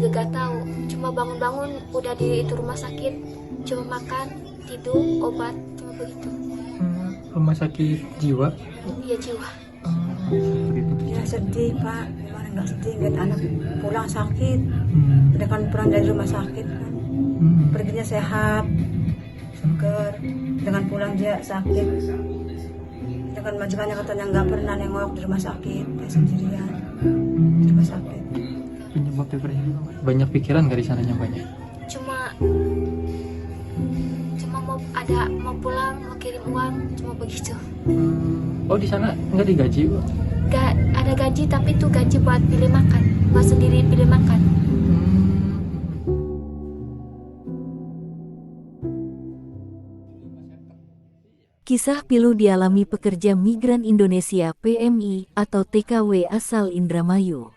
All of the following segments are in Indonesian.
juga gak tahu. Cuma bangun-bangun udah di itu rumah sakit. Cuma makan, tidur, obat, cuma begitu. Rumah sakit jiwa. Iya jiwa. Begitu. Ya sedih Pak, gimana nggak sedih ngeliat anak pulang sakit. Udah kan pulang dari rumah sakit kan. Perginya sehat, seger. Dengan pulang dia sakit. Dengan majikannya katanya nggak pernah nengok di rumah sakit, dia sendirian di rumah sakit. Penyebab depresi juga banyak pikiran gak di sananya banyak. Cuma mau pulang, mau kirim uang, cuma begitu. Oh di sana nggak digaji Bu? Gak ada gaji, tapi itu gaji buat pilih makan, buat sendiri pilih makan. Kisah pilu dialami pekerja migran Indonesia PMI atau TKW asal Indramayu.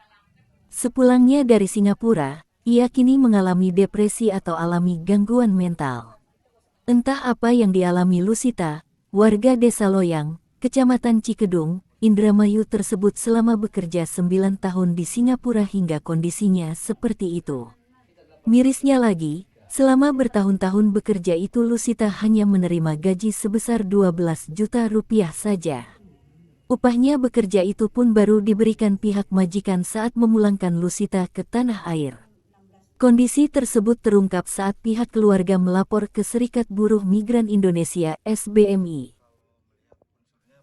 Sepulangnya dari Singapura, ia kini mengalami depresi atau alami gangguan mental. Entah apa yang dialami Lusita, warga Desa Loyang, Kecamatan Cikedung, Indramayu tersebut selama bekerja 9 tahun di Singapura hingga kondisinya seperti itu. Mirisnya lagi, selama bertahun-tahun bekerja itu Lusita hanya menerima gaji sebesar 12 juta rupiah saja. Upahnya bekerja itu pun baru diberikan pihak majikan saat memulangkan Lusita ke tanah air. Kondisi tersebut terungkap saat pihak keluarga melapor ke Serikat Buruh Migran Indonesia (SBMI).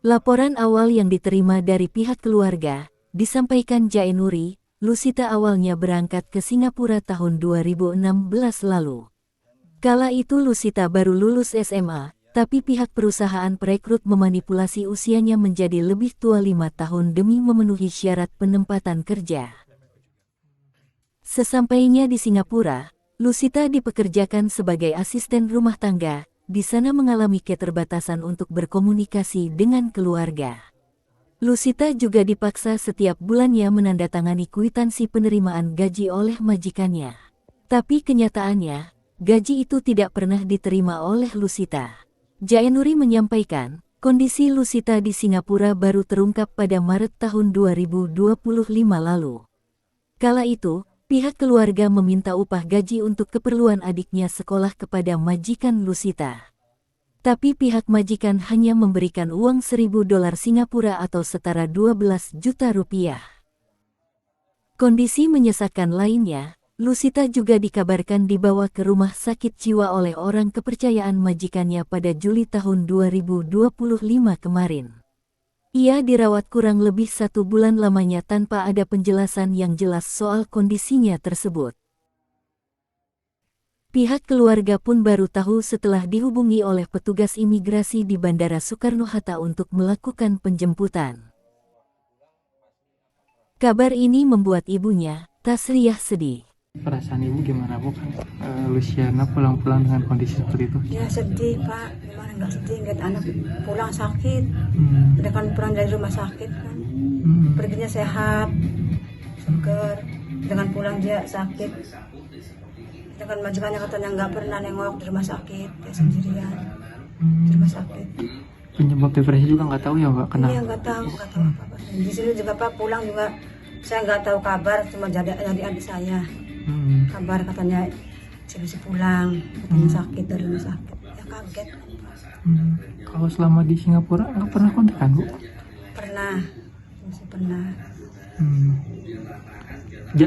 Laporan awal yang diterima dari pihak keluarga, disampaikan Jaenuri, Lusita awalnya berangkat ke Singapura tahun 2016 lalu. Kala itu Lusita baru lulus SMA, tapi pihak perusahaan perekrut memanipulasi usianya menjadi lebih tua 5 tahun demi memenuhi syarat penempatan kerja. Sesampainya di Singapura, Lusita dipekerjakan sebagai asisten rumah tangga, di sana mengalami keterbatasan untuk berkomunikasi dengan keluarga. Lusita juga dipaksa setiap bulannya menandatangani kwitansi penerimaan gaji oleh majikannya. Tapi kenyataannya, gaji itu tidak pernah diterima oleh Lusita. Jaenuri menyampaikan, kondisi Lusita di Singapura baru terungkap pada Maret tahun 2025 lalu. Kala itu, pihak keluarga meminta upah gaji untuk keperluan adiknya sekolah kepada majikan Lusita. Tapi pihak majikan hanya memberikan uang $1.000 Singapura atau setara 12 juta rupiah. Kondisi menyesakan lainnya, Lusita juga dikabarkan dibawa ke rumah sakit jiwa oleh orang kepercayaan majikannya pada Juli tahun 2025 kemarin. Ia dirawat kurang lebih 1 bulan lamanya tanpa ada penjelasan yang jelas soal kondisinya tersebut. Pihak keluarga pun baru tahu setelah dihubungi oleh petugas imigrasi di Bandara Soekarno-Hatta untuk melakukan penjemputan. Kabar ini membuat ibunya, Tasriyah, sedih. Perasaan ibu gimana Bu kan Luciana pulang-pulang dengan kondisi seperti itu? Ya sedih Pak, gimana nggak sedih ngeliat anak pulang sakit. Udah kan pulang dari rumah sakit kan. Perginya sehat, seger. Dengan pulang dia sakit. Dengan majikannya katanya nggak pernah nengok di rumah sakit, dia sendirian di rumah sakit. Penyebab depresi juga nggak tahu ya Mbak, kenapa? Iya nggak tahu apa. Di sini juga Pak pulang juga saya nggak tahu kabar, cuma jadi adik saya. Kabar katanya bisa pulang, katanya sakit dari rumah sakit. Ya kaget. Kalau selama di Singapura nggak pernah kontak Bu? Pernah, masih pernah.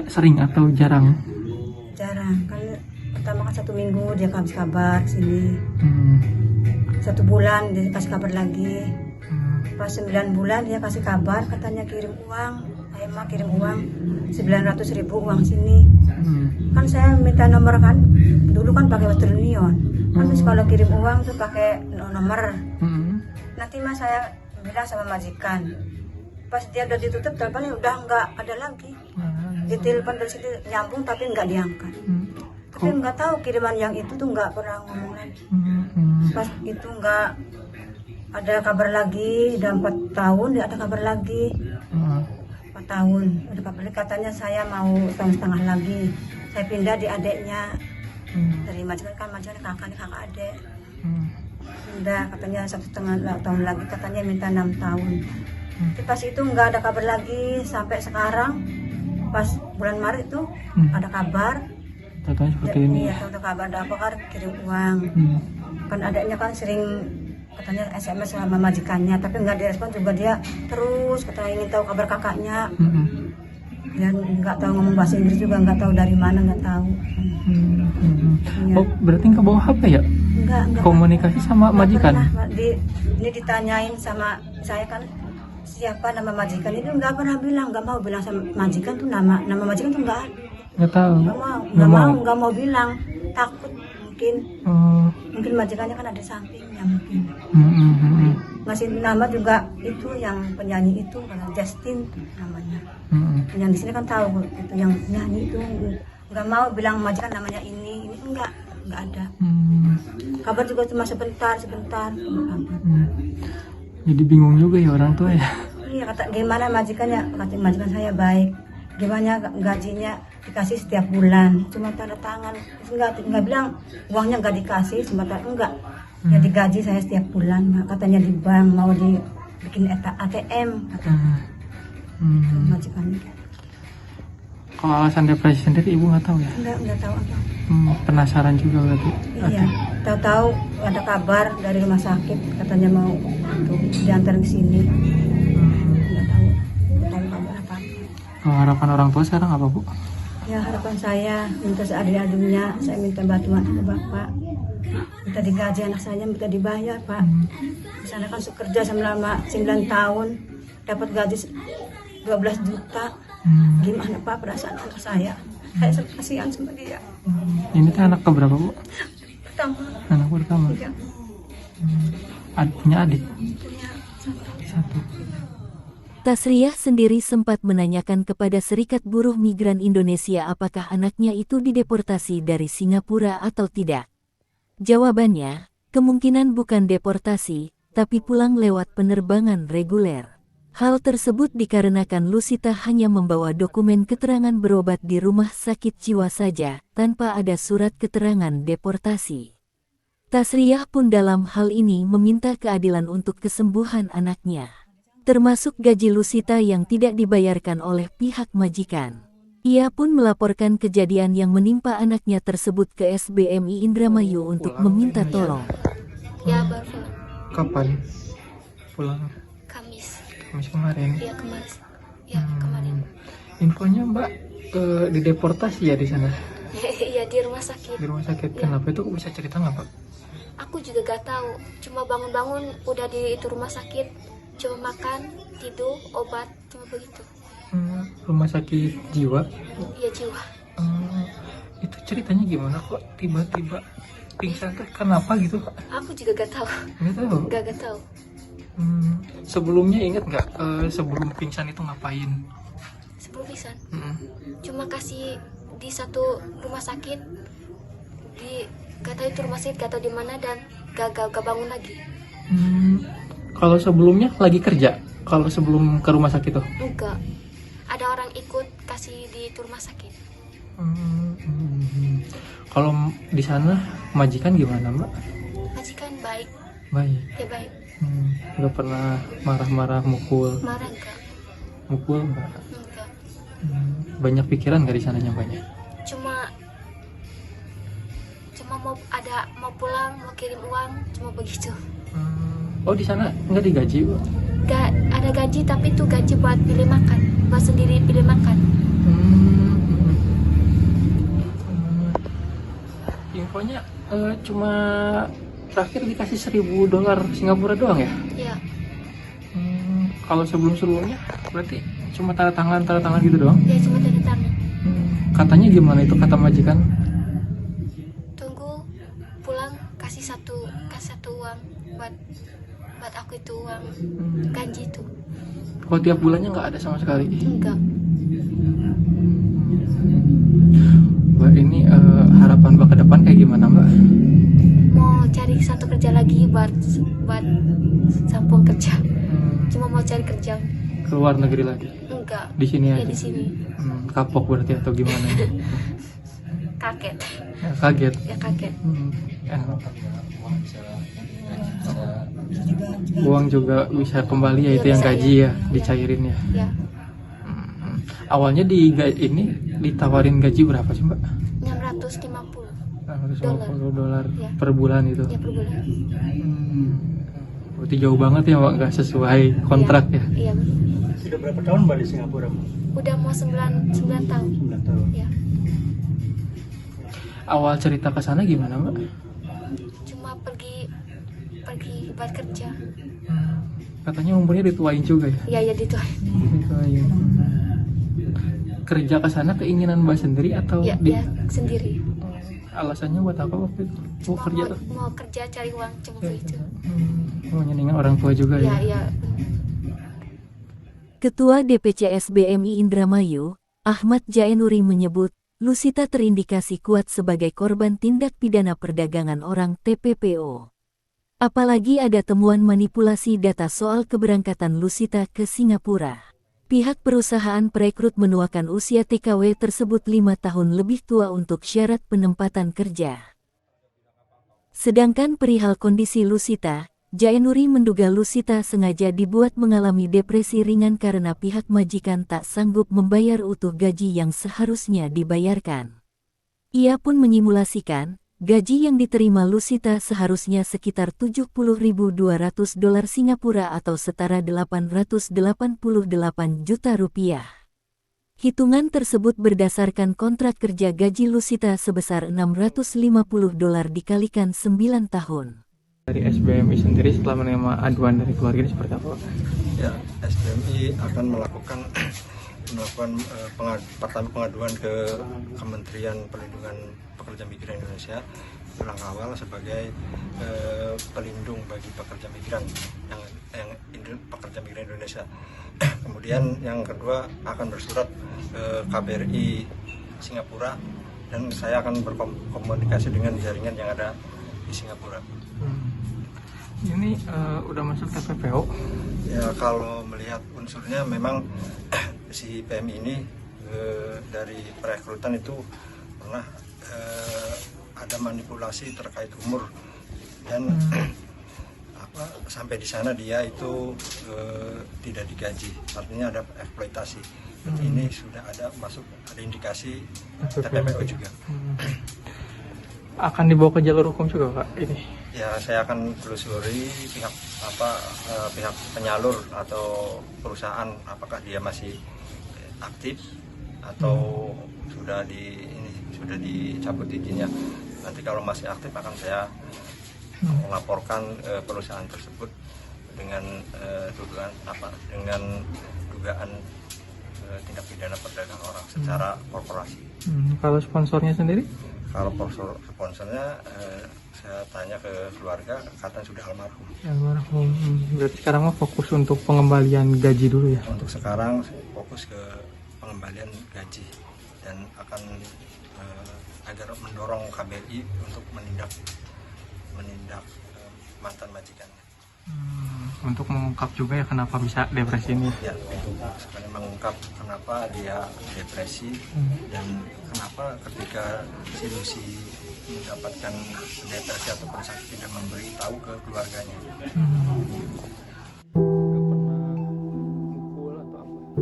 Sering atau jarang? Jarang, kan pertama kan 1 minggu dia kasih kabar sini. 1 bulan dia kasih kabar lagi. Pas 9 bulan dia kasih kabar katanya kirim uang. Ayo mah kirim uang 900.000 uang sini. Kan saya minta nomor kan, dulu kan pakai Western Union. Kan kalau kirim uang tuh pakai nomor. Nanti mah saya bilang sama majikan. Pas dia udah ditutup teleponnya udah nggak ada lagi. Ditelepon dari situ nyambung tapi nggak diangkat. Tapi nggak tahu kiriman yang itu tuh nggak pernah ngomong lagi. Pas itu nggak ada kabar lagi, udah 4 tahun dia ada kabar lagi. 4 tahun ada kabar lagi, katanya saya mau tahun setengah lagi. Saya pindah di adeknya. Dari majikan kan majikan kakak adik. Pindah katanya 1,5 tahun lagi, katanya minta 6 tahun. Tapi pas itu nggak ada kabar lagi sampai sekarang. Pas bulan Maret itu Hmm. ada kabar. Contohnya seperti ini. Iya, tahu kabar ada apa kan kirim uang. Hmm. Kan adanya kan sering katanya SMS sama majikannya, tapi nggak direspon juga dia terus katanya ingin tahu kabar kakaknya. Hmm. Dan nggak tahu ngomong bahasa Inggris juga, nggak tahu dari mana, nggak tahu. Iya. Oh, berarti nggak bawa HP ya? Enggak. Komunikasi sama Nggak majikan? pernah. Ini ditanyain sama saya kan siapa nama majikan itu, nggak pernah bilang, nggak mau bilang sama majikan tuh nama majikan tuh nggak ada. Nggak tahu. Nggak mau bilang, takut mungkin. Oh. Mungkin majikannya kan ada sampingnya mungkin. Hmm. Ngasih nama juga itu yang penyanyi itu, karena Justin tuh namanya. Yang di sini kan tahu itu yang nyanyi itu, nggak mau bilang majikan namanya ini nggak ada. Kabar juga cuma sebentar. Jadi bingung juga ya orang tua ya. Iya, kata gimana majikannya, kata majikan saya baik. Gimana gajinya dikasih setiap bulan, cuma tanda tangan. Nggak bilang uangnya nggak dikasih, cuma enggak. Ya digaji saya setiap bulan, katanya di bank mau dibikin ATM, kata majikannya. Kalau alasan depresi sendiri ibu nggak tahu ya? Nggak tahu apa. Penasaran juga berarti. Iya, tahu-tahu ada kabar dari rumah sakit katanya mau diantar ke sini. Nggak tahu kabar apa. Kalau harapan orang tua sekarang apa bu? Ya harapan saya minta seadil-adilnya, saya minta bantuan ke bapak. Minta digaji anak saya, minta dibayar pak. Di sana kan kerja selama 9 tahun, dapat gaji 12 juta. Gimana pak perasaan anak saya? Saya kasihan sama dia. Ini tuh anak keberapa bu? Pertama, Anak pertama. ya, Punya adik? punya satu. Satu. Tasriyah sendiri sempat menanyakan kepada Serikat Buruh Migran Indonesia apakah anaknya itu dideportasi dari Singapura atau tidak. Jawabannya, kemungkinan bukan deportasi, tapi pulang lewat penerbangan reguler. Hal tersebut dikarenakan Lusita hanya membawa dokumen keterangan berobat di rumah sakit jiwa saja, tanpa ada surat keterangan deportasi. Tasriyah pun dalam hal ini meminta keadilan untuk kesembuhan anaknya, termasuk gaji Lusita yang tidak dibayarkan oleh pihak majikan. Ia pun melaporkan kejadian yang menimpa anaknya tersebut ke SBMI Indramayu untuk meminta tolong. Ya baru pulang. Kapan pulang? Kamis. Kamis kemarin. Iya kemarin. Ya kemarin. Infonya mbak dideportasi ya di sana, Iya di rumah sakit. di rumah sakit. Iya. Kenapa itu bisa cerita nggak pak? Aku juga gak tahu. Cuma bangun-bangun udah di itu rumah sakit. Cuma makan, tidur, obat, cuma begitu. Rumah sakit jiwa. Iya jiwa. Itu ceritanya gimana kok tiba-tiba pingsan tuh kenapa gitu pak? Aku juga gak tahu. Nggak tahu. Gak tahu. Sebelumnya ingat nggak sebelum pingsan itu ngapain? Sebelum pisan. Cuma kasih di satu rumah sakit. Gak tahu itu rumah sakit, gak tahu di mana, dan gak bangun lagi. Kalau sebelumnya lagi kerja? Kalau sebelum ke rumah sakit tuh? Enggak. Ada orang ikut kasih di itu rumah sakit. Kalau di sana majikan gimana mbak? Majikan baik. Baik. Ya baik. Nggak pernah marah-marah, mukul? Marah enggak? Mukul nggak? Enggak. Banyak pikiran nggak di sananya banyak? Cuma mau pulang, mau kirim uang, cuma begitu. Oh di sana nggak digaji bu? Gak ada gaji, tapi itu gaji buat pilih makan, buat sendiri pilih makan. Infonya cuma terakhir dikasih $1.000 Singapura doang ya? Iya. Kalau sebelumnya berarti cuma tanda tangan gitu doang? Ya cuma tanda tangan. Katanya gimana itu kata majikan? Tunggu pulang kasih satu uang buat aku itu uang gaji itu. Kalau tiap bulannya nggak ada sama sekali? Enggak. Mbak ini harapan mbak ke depan kayak gimana mbak? Mau cari satu kerja lagi buat sambung kerja. Cuma mau cari kerja. Keluar negeri lagi? Enggak. Di sini Ya aja? di sini. Kapok berarti atau gimana? Kaget. Ya, kaget? Ya kaget. juga Uang juga bisa kembali ya, Iya, itu yang bisa, gaji ya. ya, dicairin ya. Ya. Awalnya ini ditawarin gaji berapa sih Mbak? 650 $650 Ya. per bulan itu. ya per bulan. Berarti jauh banget ya Mbak, nggak sesuai kontrak ya? Iya. Sudah berapa tahun Mbak di Singapura? Udah mau 9 tahun. 9 tahun. Ya. Awal cerita ke sana gimana Mbak? Cuma pergi buat kerja. Katanya umurnya dituain juga ya? Ya gitu. Dituain. Kerja ke sana keinginan Mbak sendiri atau Ya sendiri. alasannya buat apa waktu itu? Mau Cuma kerja? mau kerja cari uang cuma begitu. Mau nyenengin orang tua juga Ya ya? ya. Ketua DPC SBMI Indramayu, Ahmad Jaenuri menyebut, Lusita terindikasi kuat sebagai korban tindak pidana perdagangan orang (TPPO). Apalagi ada temuan manipulasi data soal keberangkatan Lusita ke Singapura. Pihak perusahaan perekrut menuakan usia TKW tersebut 5 tahun lebih tua untuk syarat penempatan kerja. Sedangkan perihal kondisi Lusita, Jaenuri menduga Lusita sengaja dibuat mengalami depresi ringan karena pihak majikan tak sanggup membayar utuh gaji yang seharusnya dibayarkan. Ia pun menyimulasikan, gaji yang diterima Lusita seharusnya sekitar $70.200 Singapura atau setara 888 juta rupiah. Hitungan tersebut berdasarkan kontrak kerja gaji Lusita sebesar $650 dikalikan 9 tahun. Dari SBMI sendiri setelah menerima aduan dari keluarga ini seperti apa? Ya, SBMI akan melakukan pertama pengaduan ke Kementerian Perlindungan Pekerja Migran Indonesia langkah awal sebagai pelindung bagi pekerja migran yang pekerja migran Indonesia. Kemudian yang kedua akan bersurat ke KBRI Singapura dan saya akan berkomunikasi dengan jaringan yang ada di Singapura. Ini udah masuk TPPO? Ya, kalau melihat unsurnya memang si PMI ini dari perekrutan itu pernah ada manipulasi terkait umur dan sampai di sana dia itu tidak digaji, artinya ada eksploitasi. Ini sudah ada indikasi TPPO juga. Akan dibawa ke jalur hukum juga Kak ini? Ya, saya akan telusuri pihak penyalur atau perusahaan apakah dia masih aktif atau sudah dicabut izinnya. Nanti kalau masih aktif akan saya melaporkan perusahaan tersebut dengan dugaan tindak pidana perdagangan orang secara korporasi. Kalau sponsornya sendiri? Kalau sponsornya saya tanya ke keluarga, katanya sudah almarhum. Almarhum. Berarti sekarang mah fokus untuk pengembalian gaji dulu ya? Untuk sekarang fokus ke pengembalian gaji dan akan agar mendorong KBRI untuk menindak mantan majikan. Untuk mengungkap juga ya kenapa bisa depresi ini? Ya, untuk sekali mengungkap kenapa dia depresi dan kenapa ketika si Lucy mendapatkan depresi ataupun sakit tidak memberi tahu ke keluarganya. Gak pernah mukul atau apa?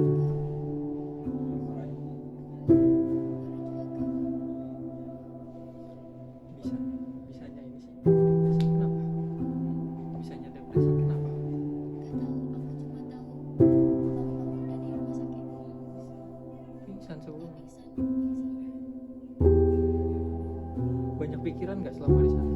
Bisanya ini sih depresi kenapa? Bisanya depresi kenapa? Pingsan sebelumnya. Banyak pikiran nggak selama di sana?